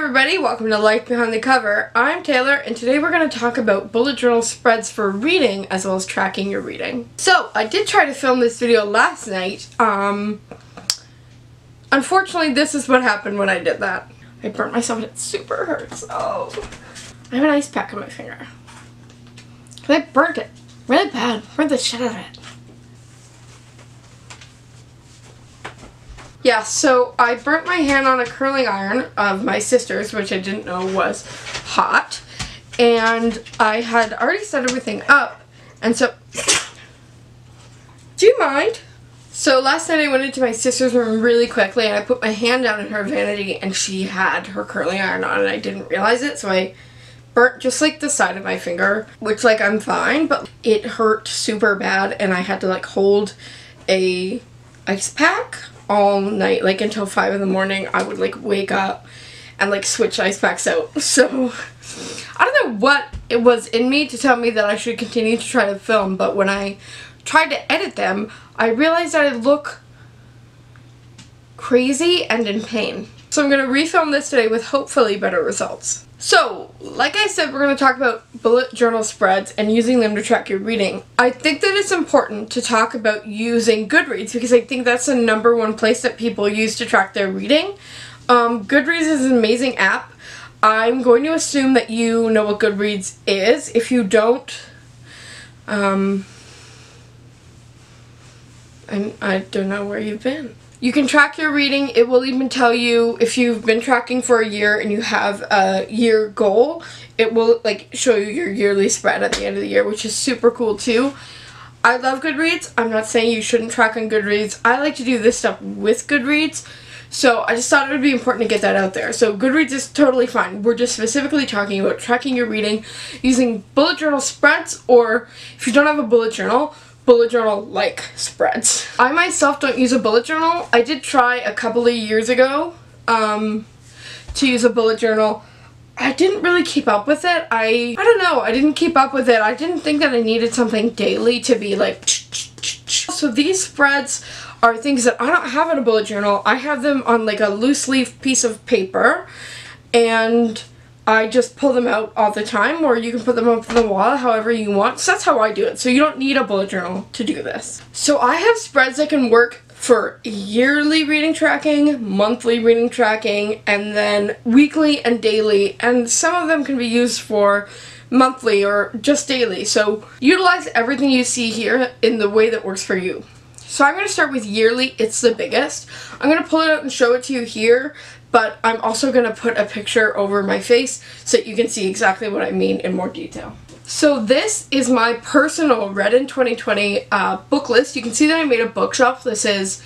everybody, welcome to Life Behind the Cover. I'm Taylor and today we're going to talk about bullet journal spreads for reading as well as tracking your reading. So I did try to film this video last night. Unfortunately this is what happened when I did that. I burnt myself and it super hurts. Oh, I have an ice pack on my finger. I burnt it really bad. Burnt the shit out of it. Yeah, so I burnt my hand on a curling iron of my sister's, which I didn't know was hot. And I had already set everything up. And so, do you mind? So last night I went into my sister's room really quickly and I put my hand down in her vanity and she had her curling iron on and I didn't realize it. So I burnt just like the side of my finger, which like I'm fine, but it hurt super bad and I had to like hold a ice pack all night, like until 5 in the morning. I would like wake up and like switch ice packs out. So I don't know what it was in me to tell me that I should continue to try to film, but when I tried to edit them, I realized that I look crazy and in pain. So I'm going to refilm this today with hopefully better results. So, like I said, we're going to talk about bullet journal spreads and using them to track your reading. I think that it's important to talk about using Goodreads because I think that's the #1 place that people use to track their reading. Goodreads is an amazing app. I'm going to assume that you know what Goodreads is. If you don't, I don't know where you've been. You can track your reading. It will even tell you if you've been tracking for a year and you have a year goal. It will like show you your yearly spread at the end of the year, which is super cool too. I love Goodreads. I'm not saying you shouldn't track on Goodreads. I like to do this stuff with Goodreads. So I just thought it would be important to get that out there. So Goodreads is totally fine. We're just specifically talking about tracking your reading using bullet journal spreads, or if you don't have a bullet journal like spreads. I myself don't use a bullet journal. I did try a couple of years ago to use a bullet journal. I didn't really keep up with it. I don't know, I didn't keep up with it. I didn't think that I needed something daily to be like So these spreads are things that I don't have in a bullet journal. I have them on like a loose leaf piece of paper and I just pull them out all the time, or you can put them up on the wall however you want. So that's how I do it. So you don't need a bullet journal to do this. So I have spreads that can work for yearly reading tracking, monthly reading tracking, and then weekly and daily. And some of them can be used for monthly or just daily. So utilize everything you see here in the way that works for you. So I'm going to start with yearly. It's the biggest. I'm going to pull it out and show it to you here, but I'm also going to put a picture over my face so that you can see exactly what I mean in more detail. So this is my personal Read in 2020 book list. You can see that I made a bookshelf. This is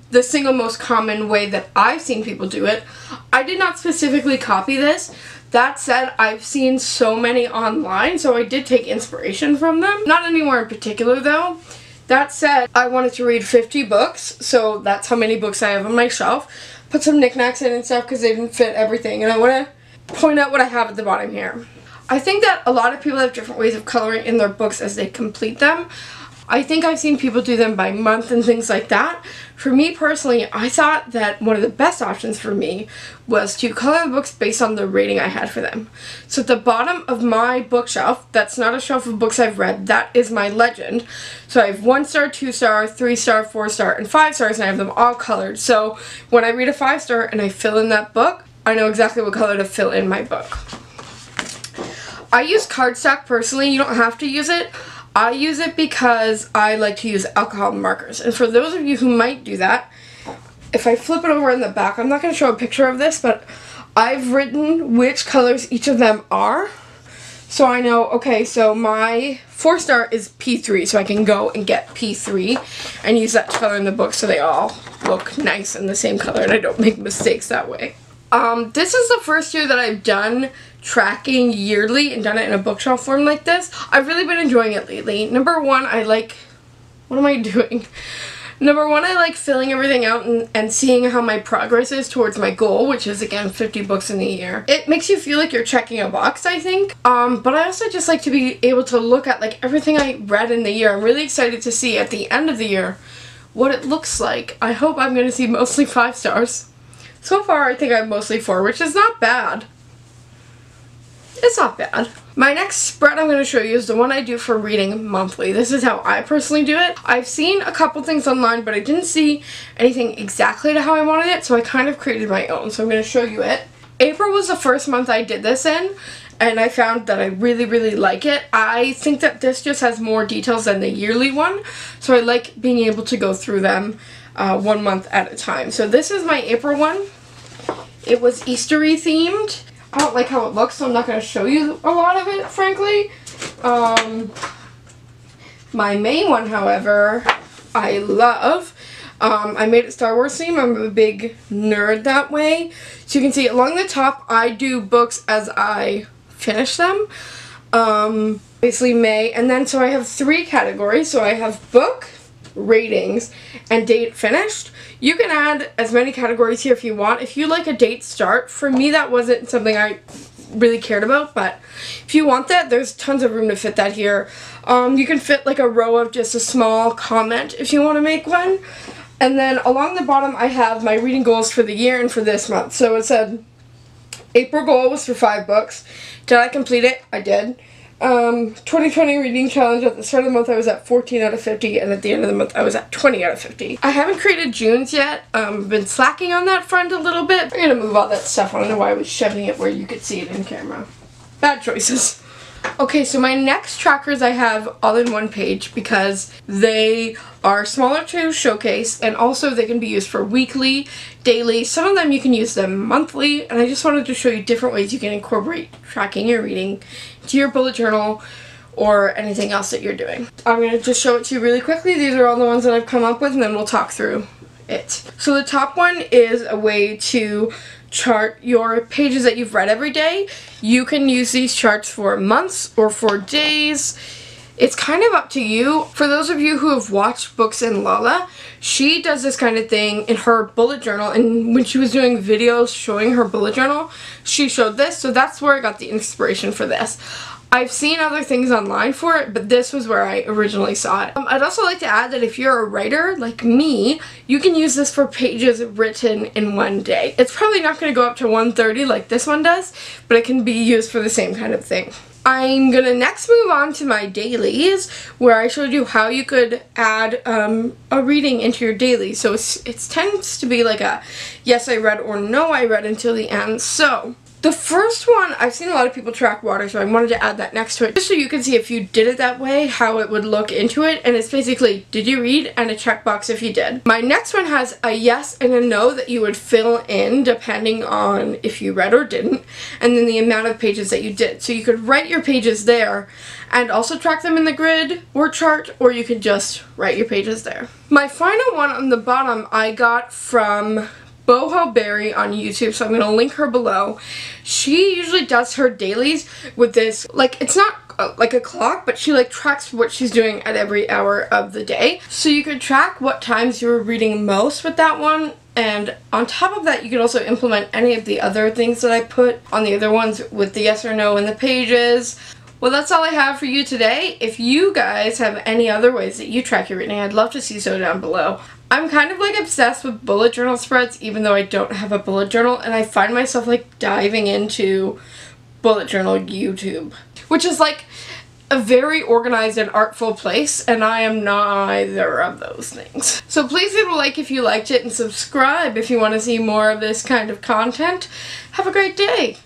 the single most common way that I've seen people do it. I did not specifically copy this. That said, I've seen so many online, so I did take inspiration from them. Not anywhere in particular though. That said, I wanted to read 50 books, so that's how many books I have on my shelf. Put some knickknacks in and stuff because they didn't fit everything, and I want to point out what I have at the bottom here. I think that a lot of people have different ways of coloring in their books as they complete them. I think I've seen people do them by month and things like that. For me personally, I thought that one of the best options for me was to color the books based on the rating I had for them. So at the bottom of my bookshelf, that's not a shelf of books I've read, that is my legend. So I have 1 star, 2 star, 3 star, 4 star, and 5 stars, and I have them all colored. So when I read a 5 star and I fill in that book, I know exactly what color to fill in my book. I use cardstock personally. You don't have to use it. I use it because I like to use alcohol markers. And for those of you who might do that, if I flip it over in the back, I'm not going to show a picture of this, but I've written which colors each of them are. So I know, okay, so my 4 star is P3, so I can go and get P3 and use that to color in the book so they all look nice and the same color and I don't make mistakes that way. This is the first year that I've done tracking yearly and done it in a bookshelf form like this. I've really been enjoying it lately. #1, I like, what am I doing? #1, I like filling everything out and seeing how my progress is towards my goal, which is again 50 books in the year. It makes you feel like you're checking a box, I think. But I also just like to be able to look at like everything I read in the year. I'm really excited to see at the end of the year what it looks like. I hope I'm going to see mostly 5 stars. So far, I think I'm mostly 4, which is not bad. It's not bad. My next spread I'm going to show you is the one I do for reading monthly. This is how I personally do it. I've seen a couple things online, but I didn't see anything exactly to how I wanted it, so I kind of created my own. So I'm going to show you it. April was the first month I did this in, and I found that I really, really like it. I think that this just has more details than the yearly one, so I like being able to go through them 1 month at a time. So this is my April one. It was Eastery themed. I don't like how it looks, so I'm not going to show you a lot of it, frankly. My main one, however, I love. I made it Star Wars theme. I'm a big nerd that way. So you can see along the top, I do books as I finish them. Basically May. And then so I have 3 categories. So I have book, ratings, and date finished. You can add as many categories here if you want. If you like a date start, for me that wasn't something I really cared about, but if you want that, there's tons of room to fit that here. You can fit like a row of just a small comment if you want to make one. And then along the bottom I have my reading goals for the year and for this month. So it said April goal was for 5 books. Did I complete it? I did. 2020 reading challenge, at the start of the month I was at 14 out of 50, and at the end of the month I was at 20 out of 50. I haven't created June's yet. Been slacking on that front a little bit. I'm gonna move all that stuff. I don't know why I was shoving it where you could see it in camera. Bad choices. Okay, so my next trackers I have all in one page because they are smaller to showcase, and also they can be used for weekly, daily. Some of them you can use them monthly, and I just wanted to show you different ways you can incorporate tracking your reading to your bullet journal or anything else that you're doing. I'm going to just show it to you really quickly. These are all the ones that I've come up with, and then we'll talk through it. So the top one is a way to chart your pages that you've read every day. You can use these charts for months or for days. It's kind of up to you. For those of you who have watched Books in Lala, she does this kind of thing in her bullet journal, and when she was doing videos showing her bullet journal, she showed this, so that's where I got the inspiration for this. I've seen other things online for it, but this was where I originally saw it. I'd also like to add that if you're a writer like me, you can use this for pages written in 1 day. It's probably not going to go up to 130 like this one does, but it can be used for the same kind of thing. I'm going to next move on to my dailies, where I showed you how you could add a reading into your dailies. So it tends to be like a yes I read or no I read until the end. So the first one, I've seen a lot of people track water, so I wanted to add that next to it, just so you can see if you did it that way, how it would look into it, and it's basically, did you read, and a checkbox if you did. My next one has a yes and a no that you would fill in depending on if you read or didn't, and then the amount of pages that you did. So you could write your pages there, and also track them in the grid or chart, or you could just write your pages there. My final one on the bottom I got from Boho Berry on YouTube, so I'm going to link her below. She usually does her dailies with this, like, it's not like a clock, but she like tracks what she's doing at every hour of the day. So you could track what times you were reading most with that one, and on top of that you could also implement any of the other things that I put on the other ones with the yes or no in the pages. Well, that's all I have for you today. If you guys have any other ways that you track your reading, I'd love to see so down below. I'm kind of like obsessed with bullet journal spreads, even though I don't have a bullet journal, and I find myself like diving into bullet journal YouTube, which is like a very organized and artful place, and I am neither of those things. So please leave a like if you liked it, and subscribe if you want to see more of this kind of content. Have a great day!